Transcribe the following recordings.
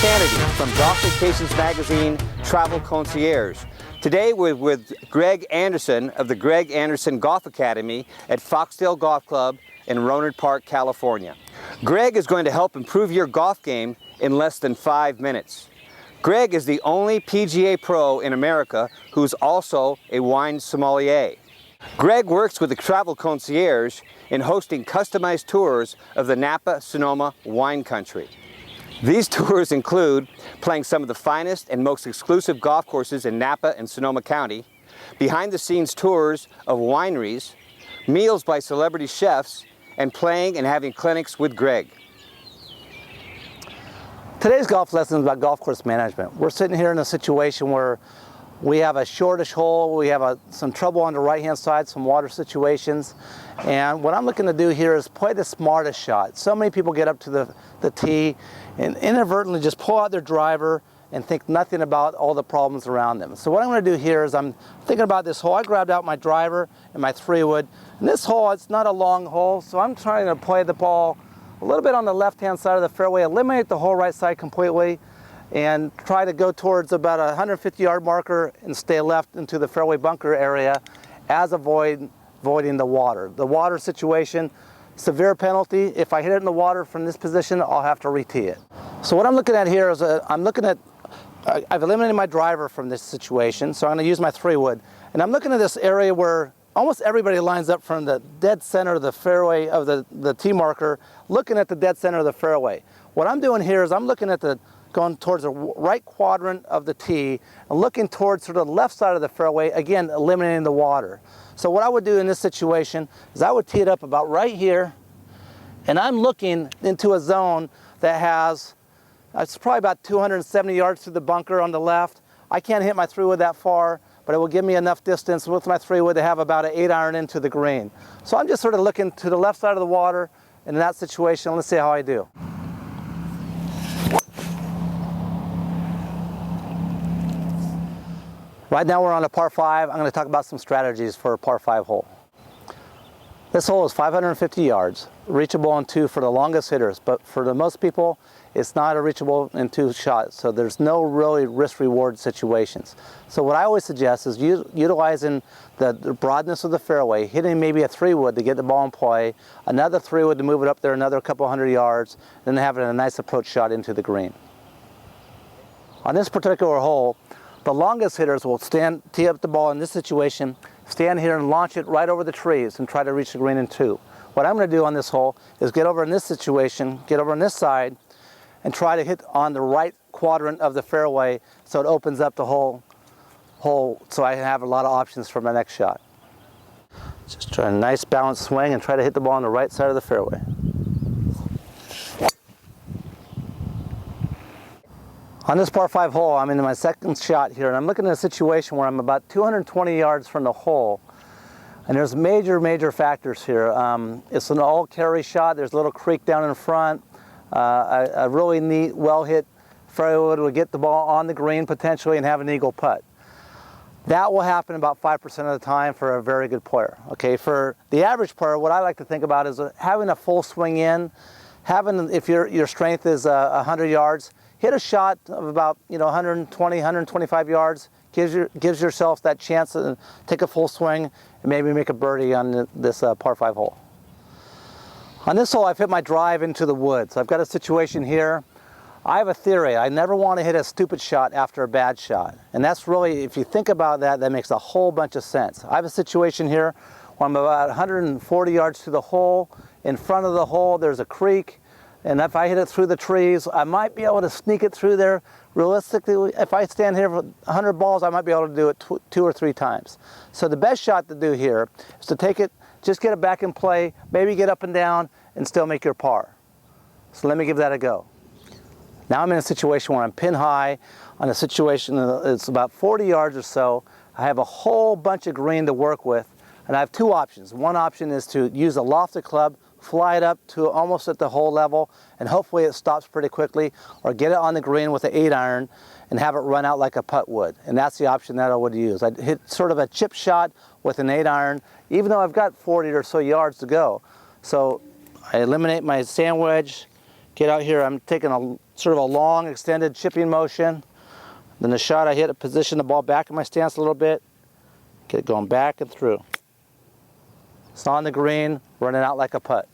bcannedy from Golf Vacations Magazine Travel Concierge. Today we're with Greg Anderson of the Greg Anderson Golf Academy at Foxdale Golf Club in Rohnert Park, California. Greg is going to help improve your golf game in less than 5 minutes. Greg is the only PGA pro in America who's also a wine sommelier. Greg works with the Travel Concierge in hosting customized tours of the Napa-Sonoma wine country. These tours include playing some of the finest and most exclusive golf courses in Napa and Sonoma County, behind-the-scenes tours of wineries, meals by celebrity chefs, and playing and having clinics with Greg. Today's golf lesson is about golf course management. We're sitting here in a situation where we have a shortish hole, we have some trouble on the right-hand side, some water situations, and what I'm looking to do here is play the smartest shot. So many people get up to the tee and inadvertently just pull out their driver and think nothing about all the problems around them. So what I'm going to do here is I'm thinking about this hole. I grabbed out my driver and my 3-wood, and this hole, it's not a long hole, so I'm trying to play the ball a little bit on the left-hand side of the fairway, eliminate the whole right side completely, and try to go towards about a 150-yard marker and stay left into the fairway bunker area as avoiding the water. The water situation, severe penalty. If I hit it in the water from this position, I'll have to re-tee it. So what I'm looking at here is I've eliminated my driver from this situation, so I'm going to use my 3-wood. And I'm looking at this area where almost everybody lines up from the dead center of the fairway of the tee marker, looking at the dead center of the fairway. What I'm doing here is I'm looking at going towards the right quadrant of the tee and looking towards sort of the left side of the fairway, again, eliminating the water. So what I would do in this situation is I would tee it up about right here, and I'm looking into a zone that has, it's probably about 270 yards to the bunker on the left. I can't hit my 3-wood that far, but it will give me enough distance with my 3-wood to have about an 8-iron into the green. So I'm just sort of looking to the left side of the water, and in that situation, let's see how I do. Right now we're on a par 5. I'm going to talk about some strategies for a par 5 hole. This hole is 550 yards, reachable in 2 for the longest hitters, but for the most people, it's not a reachable in 2 shots, so there's no really risk-reward situations. So what I always suggest is utilizing the broadness of the fairway, hitting maybe a 3-wood to get the ball in play, another 3-wood to move it up there another couple hundred yards, and then having a nice approach shot into the green. On this particular hole, the longest hitters will tee up the ball in this situation, stand here and launch it right over the trees and try to reach the green in 2. What I'm going to do on this hole is get over in this situation, get over on this side, and try to hit on the right quadrant of the fairway so it opens up the whole hole so I have a lot of options for my next shot. Just try a nice balanced swing and try to hit the ball on the right side of the fairway. On this par 5 hole, I'm into my second shot here, and I'm looking at a situation where I'm about 220 yards from the hole. And there's major factors here. It's an all-carry shot. There's a little creek down in front. A really neat, well-hit fairway would get the ball on the green potentially and have an eagle putt. That will happen about 5% of the time for a very good player. Okay, for the average player, what I like to think about is having a full swing in, if your strength is 100 yards, hit a shot of about 120, 125 yards, gives yourself that chance to take a full swing and maybe make a birdie on this par 5 hole. On this hole, I've hit my drive into the woods. I've got a situation here. I have a theory. I never want to hit a stupid shot after a bad shot. And that's really, if you think about that, that makes a whole bunch of sense. I have a situation here where I'm about 140 yards to the hole. In front of the hole, there's a creek. And if I hit it through the trees, I might be able to sneak it through there. Realistically, if I stand here for 100 balls, I might be able to do it 2 or 3 times. So the best shot to do here is to take it, just get it back in play, maybe get up and down, and still make your par. So let me give that a go. Now I'm in a situation where I'm pin high, on a situation that's about 40 yards or so. I have a whole bunch of green to work with, and I have 2 options. One option is to use a lofted club, fly it up to almost at the hole level, and hopefully it stops pretty quickly, or get it on the green with an 8-iron and have it run out like a putt would. And that's the option that I would use. I'd hit sort of a chip shot with an 8-iron, even though I've got 40 or so yards to go. So I eliminate my sand wedge, Get out here, I'm taking a sort of a long extended chipping motion. Then the shot I hit, position the ball back in my stance a little bit. Get it going back and through. It's on the green, running out like a putt.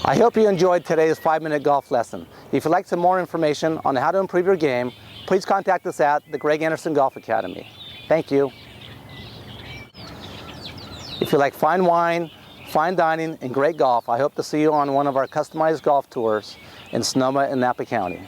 I hope you enjoyed today's 5-minute golf lesson. If you'd like some more information on how to improve your game, please contact us at the Greg Anderson Golf Academy. Thank you. If you like fine wine, fine dining, and great golf, I hope to see you on one of our customized golf tours in Sonoma and Napa County.